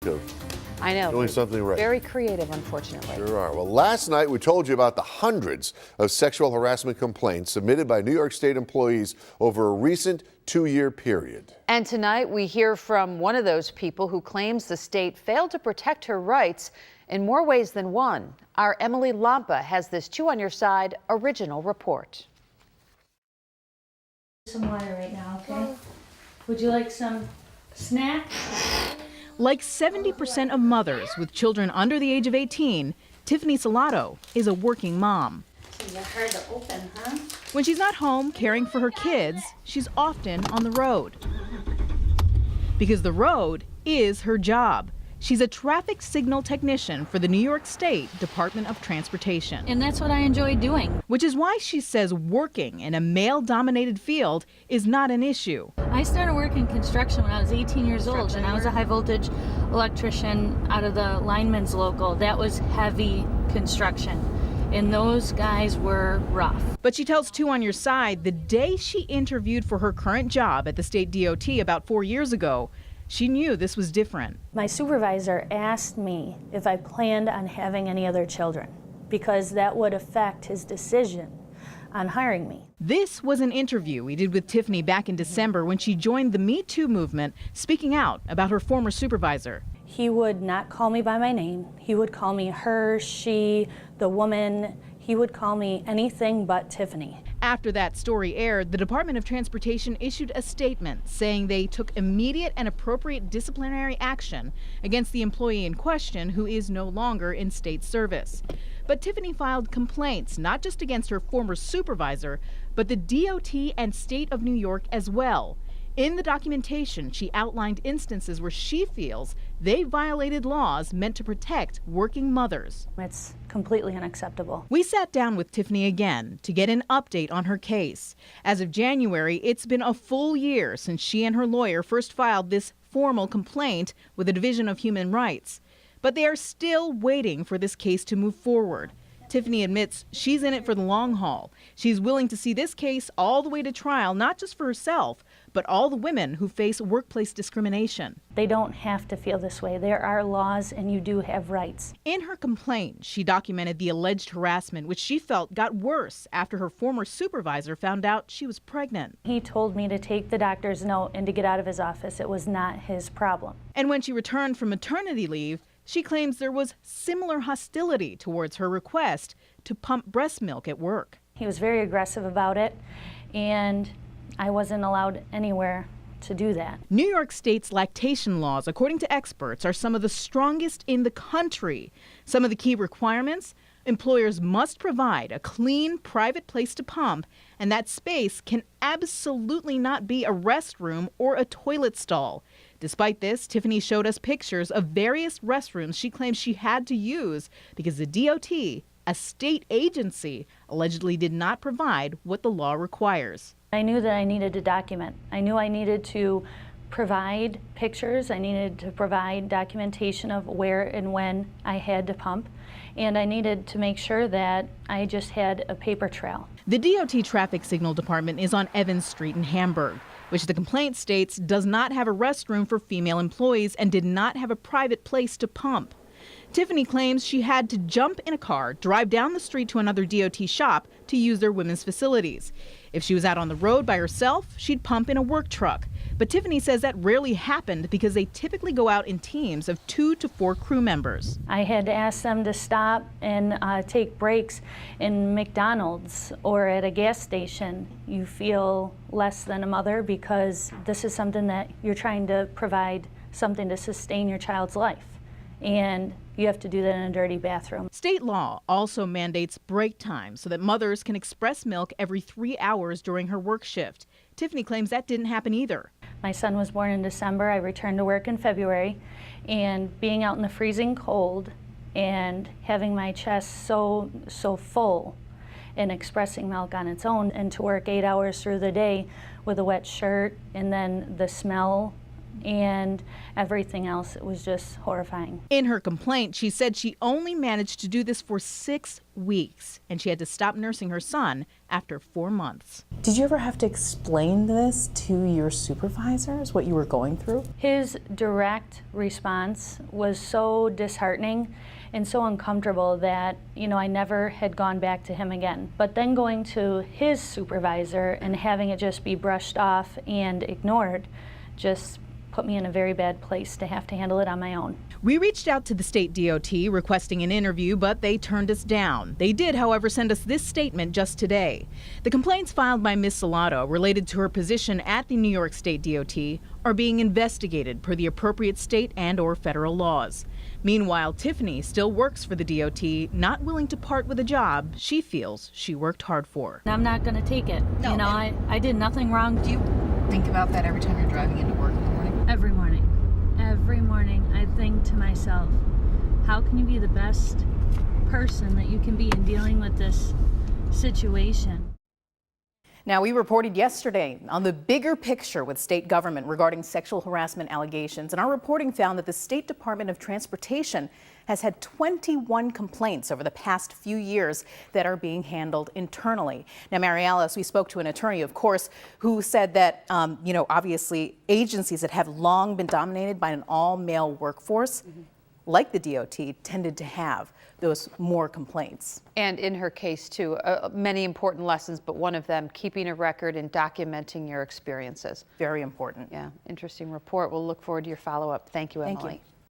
of I know. doing something right. Very creative, unfortunately. Sure are. Well, last night we told you about the hundreds of sexual harassment complaints submitted by New York State employees over a recent 2-year period. And tonight we hear from one of those people who claims the state failed to protect her rights in more ways than one. Our Emily Lampa has this Chew on Your Side original report. Some water right now, okay? Would you like some snacks? Like 70% of mothers with children under the age of 18, Tiffany Salato is a working mom. They're hard to open, huh? When she's not home caring for her kids, she's often on the road. Because the road is her job. She's a traffic signal technician for the New York State Department of Transportation. And that's what I enjoy doing. Which is why she says working in a male-dominated field is not an issue. I started working construction when I was 18 years old, and I was a high-voltage electrician out of the lineman's local. That was heavy construction, and those guys were rough. But she tells Two on Your Side the day she interviewed for her current job at the state DOT about 4 years ago, she knew this was different. My supervisor asked me if I planned on having any other children because that would affect his decision on hiring me. This was an interview we did with Tiffany back in December when she joined the Me Too movement, speaking out about her former supervisor. He would not call me by my name. He would call me her, she, the woman. He would call me anything but Tiffany. After that story aired, the Department of Transportation issued a statement saying they took immediate and appropriate disciplinary action against the employee in question, who is no longer in state service. But Tiffany filed complaints not just against her former supervisor, but the DOT and state of New York as well. In the documentation, she outlined instances where she feels they violated laws meant to protect working mothers. It's completely unacceptable. We sat down with Tiffany again to get an update on her case. As of January, it's been a full year since she and her lawyer first filed this formal complaint with the Division of Human Rights. But they are still waiting for this case to move forward. Tiffany admits she's in it for the long haul. She's willing to see this case all the way to trial, not just for herself, but all the women who face workplace discrimination. They don't have to feel this way. There are laws and you do have rights. In her complaint, she documented the alleged harassment, which she felt got worse after her former supervisor found out she was pregnant. He told me to take the doctor's note and to get out of his office. It was not his problem. And when she returned from maternity leave, she claims there was similar hostility towards her request to pump breast milk at work. He was very aggressive about it, and I wasn't allowed anywhere to do that. New York State's lactation laws, according to experts, are some of the strongest in the country. Some of the key requirements: employers must provide a clean, private place to pump, and that space can absolutely not be a restroom or a toilet stall. Despite this, Tiffany showed us pictures of various restrooms she claims she had to use because the DOT, a state agency, allegedly did not provide what the law requires. I knew that I needed to document. I knew I needed to provide pictures. I needed to provide documentation of where and when I had to pump. And I needed to make sure that I just had a paper trail. The DOT Traffic Signal Department is on Evans Street in Hamburg, which the complaint states does not have a restroom for female employees and did not have a private place to pump. Tiffany claims she had to jump in a car, drive down the street to another DOT shop to use their women's facilities. If she was out on the road by herself, she'd pump in a work truck. But Tiffany says that rarely happened because they typically go out in teams of 2 to 4 crew members. I had to ask them to stop and take breaks in McDonald's or at a gas station. You feel less than a mother because this is something that you're trying to provide, something to sustain your child's life. And you have to do that in a dirty bathroom. State law also mandates break time so that mothers can express milk every 3 hours during her work shift. Tiffany claims that didn't happen either. My son was born in December. I returned to work in February, and being out in the freezing cold and having my chest so full and expressing milk on its own, and to work 8 hours through the day with a wet shirt, and then the smell and everything else. It was just horrifying. In her complaint, she said she only managed to do this for 6 weeks, and she had to stop nursing her son after 4 months. Did you ever have to explain this to your supervisors, what you were going through? His direct response was so disheartening and so uncomfortable that, I never had gone back to him again. But then going to his supervisor and having it just be brushed off and ignored just put me in a very bad place to have to handle it on my own. We reached out to the state DOT requesting an interview, but they turned us down. They did, however, send us this statement just today. The complaints filed by Ms. Salato related to her position at the New York State DOT are being investigated per the appropriate state and/or federal laws. Meanwhile, Tiffany still works for the DOT, not willing to part with a job she feels she worked hard for. I'm not going to take it. No, I did nothing wrong. Do you think about that every time you're driving into work in the morning? Every morning. Every morning I think to myself, how can you be the best person that you can be in dealing with this situation? Now, we reported yesterday on the bigger picture with state government regarding sexual harassment allegations, and our reporting found that the State Department of Transportation has had 21 complaints over the past few years that are being handled internally. Now, Mary Alice, we spoke to an attorney, of course, who said that, obviously agencies that have long been dominated by an all-male workforce, like the DOT, tended to have those more complaints. And in her case, too, many important lessons, but one of them, keeping a record and documenting your experiences. Very important. Yeah, interesting report. We'll look forward to your follow-up. Thank you, Emily. Thank you.